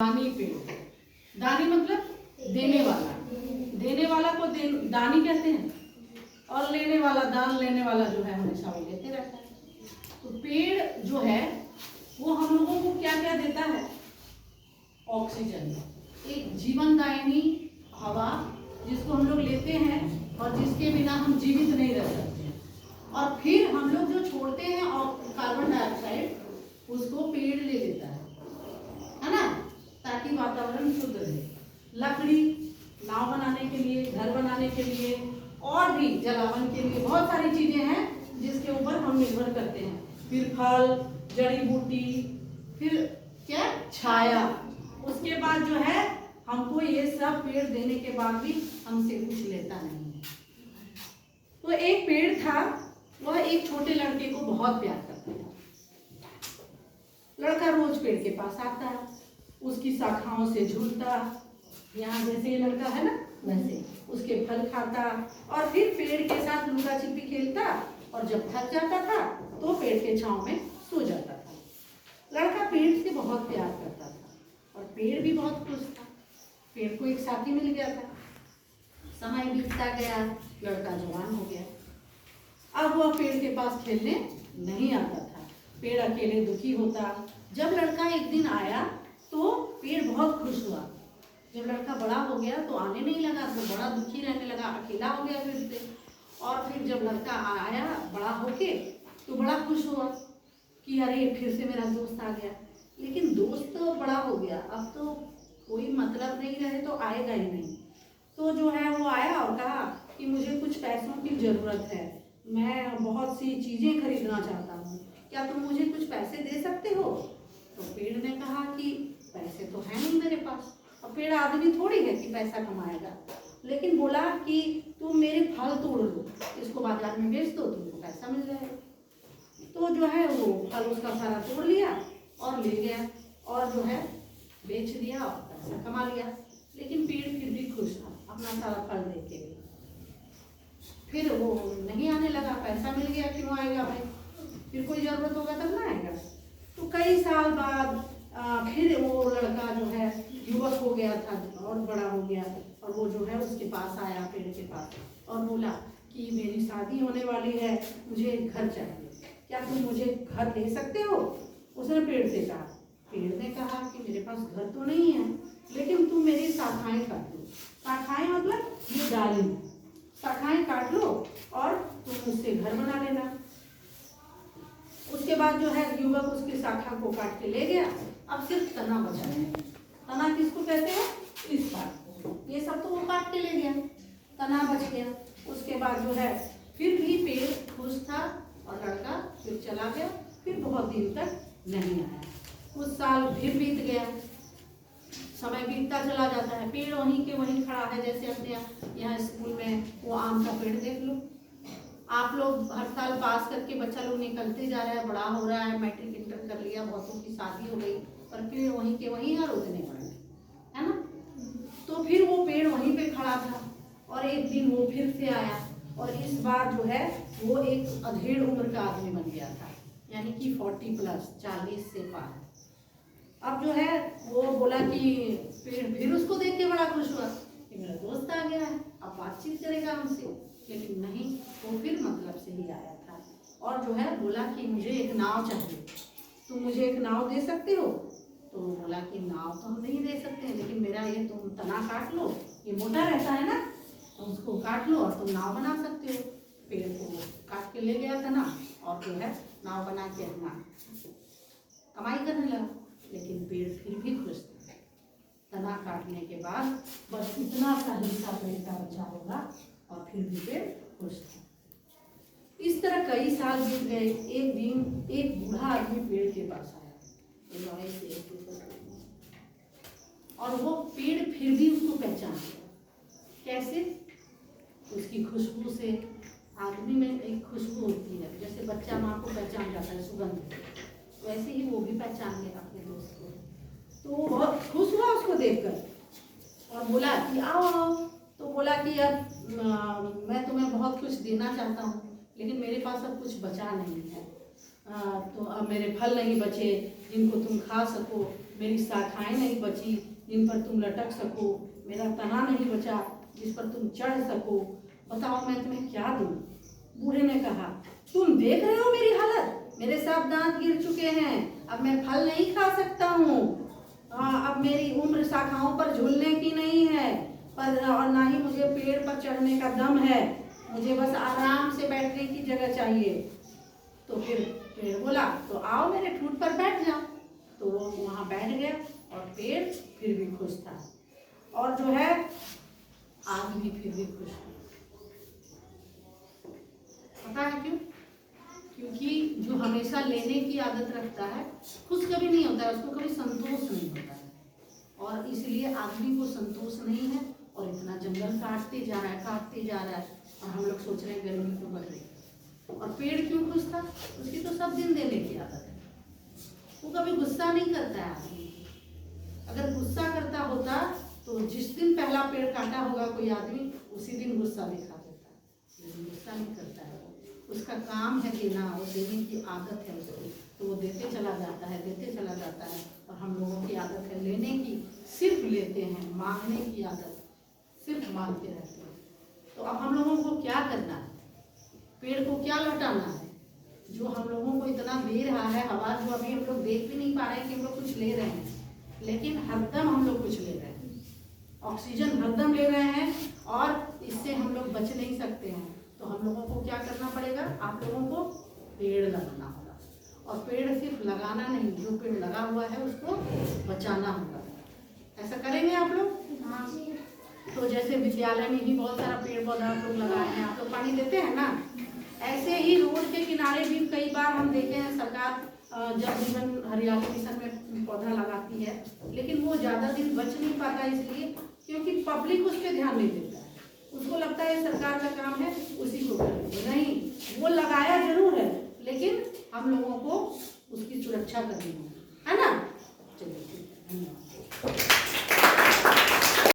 दानी पेड़, दानी मतलब देने वाला, देने वाला को दानी कहते हैं, और लेने वाला, दान लेने वाला जो है हमेशा वो लेते रहता है। तो पेड़ जो है वो हम लोगों को क्या क्या देता है? ऑक्सीजन, एक जीवनदायिनी हवा जिसको हम लोग लेते हैं और जिसके बिना हम जीवित नहीं रह सकते। और फिर हम लोग जो छोड़ते हैं कार्बन डाइऑक्साइड, उसको पेड़ ले लेता है ना, ताकि वातावरण शुद्ध रहे। लकड़ी नाव बनाने के लिए, घर बनाने के लिए, और भी जलावन के लिए बहुत सारी चीजें हैं जिसके ऊपर हम निर्भर करते हैं। फिर फल, जड़ी बूटी, फिर क्या, छाया। उसके बाद जो है हमको ये सब पेड़ देने के बाद भी हमसे कुछ लेता नहीं है। तो एक पेड़ था, वह एक छोटे लड़के को बहुत प्यार करता था। लड़का रोज पेड़ के पास आता, उसकी शाखाओं से झूलता, यहाँ जैसे ये लड़का है ना वैसे उसके फल खाता, और फिर पेड़ के साथ लुका छिपी खेलता, और जब थक जाता था तो पेड़ के छांव में सो जाता था। लड़का पेड़ से बहुत प्यार करता था और पेड़ भी बहुत खुश था। पेड़ को एक साथी मिल गया था। समय बीतता गया, लड़का जवान हो गया। अब वह पेड़ के पास खेलने नहीं आता था। पेड़ अकेले दुखी होता। जब लड़का एक दिन आया तो पेड़ बहुत खुश हुआ। जब लड़का बड़ा हो गया तो आने नहीं लगा, तो बड़ा दुखी रहने लगा, अकेला हो गया फिर से। और फिर जब लड़का आया बड़ा होके तो बड़ा खुश हुआ कि अरे फिर से मेरा दोस्त आ गया। लेकिन दोस्त तो बड़ा हो गया, अब तो कोई मतलब नहीं रहे तो आएगा ही नहीं। तो जो है वो आया और कहा कि मुझे कुछ पैसों की ज़रूरत है, मैं बहुत सी चीज़ें खरीदना चाहता हूँ, क्या तुम मुझे कुछ पैसे दे सकते हो? तो पेड़ ने कहा कि पैसे तो हैं नहीं मेरे पास, और पेड़ आदमी थोड़ी है कि पैसा कमाएगा। लेकिन बोला कि तुम मेरे फल तोड़ लो, इसको बाजार में बेच दो, तुमको पैसा मिल जाएगा। तो जो है वो फल उसका सारा तोड़ लिया और ले गया, और जो है बेच दिया और पैसा कमा लिया। लेकिन पेड़ फिर भी खुश था अपना सारा फल दे के भी। फिर वो नहीं आने लगा, पैसा मिल गया, क्यों आएगा भाई, फिर कोई ज़रूरत होगा तब ना आएगा। तो कई साल बाद फिर वो लड़का जो है युवक हो गया था और बड़ा हो गया, और वो जो है उसके पास आया, पेड़ के पास, और बोला कि मेरी शादी होने वाली है, मुझे एक घर चाहिए, क्या तुम मुझे घर दे सकते हो? उसने पेड़ से कहा। पेड़ ने कहा कि मेरे पास घर तो नहीं है, लेकिन तुम मेरी शाखाएं काट लो। शाखाएं मतलब ये डाली, शाखाएं काट लो और तुम उससे घर बना लेना। उसके बाद जो है युवक उसकी शाखा को काट के ले गया। अब सिर्फ तना बचा है। तना किसको कहते हैं? इस पार्ट को। ये सब तो वो काट के ले गया, तना बच गया। उसके बाद जो है फिर भी पेड़ खुश था और लड़का फिर चला गया। फिर बहुत दिन तक नहीं आया। कुछ साल फिर बीत गया, समय बीतता चला जाता है, पेड़ वहीं के वहीं खड़ा है। जैसे अपने यहाँ स्कूल में वो आम का पेड़ देख लो, आप लोग हर साल पास करके बच्चा लोग निकलते जा रहा है, बड़ा हो रहा है, मैट्रिक इंटर कर लिया, बहुतों की शादी हो गई, पर पेड़ वहीं के वहीं हर उतने बड़े, है ना। तो फिर वो पेड़ वहीं पे खड़ा था, और एक दिन वो फिर से आया, और इस बार जो है वो एक अधेड़ उम्र का आदमी बन गया था, यानी कि 40+, 40 से पार। अब जो है वो बोला कि फिर उसको देख के बड़ा खुश हुआ कि मेरा दोस्त आ गया है, अब बातचीत करेगा हमसे। लेकिन नहीं, वो फिर मतलब से ही आया था, और जो है बोला कि मुझे एक नाव चाहिए, तुम मुझे एक नाव दे सकते हो? तो बोला कि नाव तो हम नहीं दे सकते, लेकिन मेरा ये तुम तना काट लो, ये मोटा रहता है ना, तो उसको काट लो और तुम नाव बना सकते हो। पेड़ को काट के ले गया तना, और जो है नाव बना के अपना कमाई करने लगा। लेकिन पेड़ फिर भी खुश था। तना काटने के बाद बस इतना सा हिस्सा पेड़ का बचा होगा, और फिर भी पेड़ खुश था। इस तरह कई साल बीत गए। एक दिन एक बूढ़ा आदमी पेड़ के पास आया, और वो पेड़ फिर भी उसको पहचान गया। कैसे? उसकी खुशबू से। आदमी में एक खुशबू होती है, जैसे बच्चा माँ को पहचान जाता है सुगंध, वैसे ही वो भी पहचान गया अपने दोस्त को। तो वो बहुत खुश हुआ उसको देखकर, और बोला कि आओ आओ। तो बोला कि अब मैं तुम्हें बहुत कुछ देना चाहता हूँ, लेकिन मेरे पास अब कुछ बचा नहीं है, तो अब मेरे फल नहीं बचे जिनको तुम खा सको, मेरी शाखाएं नहीं बची जिन पर तुम लटक सको, मेरा तना नहीं बचा जिस पर तुम चढ़ सको, बताओ मैं तुम्हें क्या दूं। बूढ़े ने कहा, तुम देख रहे हो मेरी हालत, मेरे सब दांत गिर चुके हैं, अब मैं फल नहीं खा सकता हूँ। अब मेरी उम्र शाखाओं पर झूलने की नहीं है, पर और ना ही मुझे पेड़ पर चढ़ने का दम है, मुझे बस आराम से बैठने की जगह चाहिए। तो फिर पेड़ बोला, तो आओ मेरे ठूंठ पर बैठ जाओ। तो वो वहाँ बैठ गया और पेड़ फिर भी खुश था, और जो है आदमी फिर भी खुश था। पता है क्यों? क्योंकि जो हमेशा लेने की आदत रखता है खुश कभी नहीं होता है, उसको कभी संतोष नहीं होता है, और इसलिए आदमी को संतोष नहीं है और इतना जंगल काटते जा रहा है, और हम लोग सोच रहे हैं गर्मी तो बढ़ रही है। और पेड़ क्यों खुश था? उसकी तो सब दिन देने की आदत है, वो कभी गुस्सा नहीं करता है आदमी। अगर गुस्सा करता होता तो जिस दिन पहला पेड़ काटा होगा कोई आदमी, उसी दिन गुस्सा दिखा देता है, लेकिन गुस्सा नहीं करता है। उसका काम है देना, और देने की आदत है उसकी, तो वो देते चला जाता है। और हम लोगों की आदत है लेने की, सिर्फ लेते हैं, मांगने की आदत, सिर्फ मांगते रहते हैं। तो अब हम लोगों को क्या करना है? पेड़ को क्या लौटाना है? जो हम लोगों को इतना दे रहा है हवा, जो अभी हम लोग देख भी नहीं पा रहे हैं कि हम लोग कुछ ले रहे हैं, लेकिन हरदम हम लोग कुछ ले रहे हैं, ऑक्सीजन हरदम ले रहे हैं, और इससे हम लोग बच नहीं सकते हैं। तो हम लोगों को क्या करना पड़ेगा? आप लोगों को पेड़ लगाना होगा, और पेड़ सिर्फ लगाना नहीं, जो पेड़ लगा हुआ है उसको बचाना होगा। ऐसा करेंगे आप लोग? हाँ। तो जैसे विद्यालय में ही बहुत सारा पेड़ पौधा आप लोग लगाए हैं, आप लोग पानी देते हैं ना, ऐसे ही रोड के किनारे भी कई बार हम देखे हैं सरकार जल जीवन हरियाली मिशन में पौधा लगाती है, लेकिन वो ज़्यादा दिन बच नहीं पाता, इसलिए क्योंकि पब्लिक उस पर ध्यान नहीं देता है। उसको लगता है सरकार का काम है, उसी को करेंगे। नहीं, वो लगाया जरूर है, लेकिन हम लोगों को उसकी सुरक्षा करनी है ना। चलिए, धन्यवाद।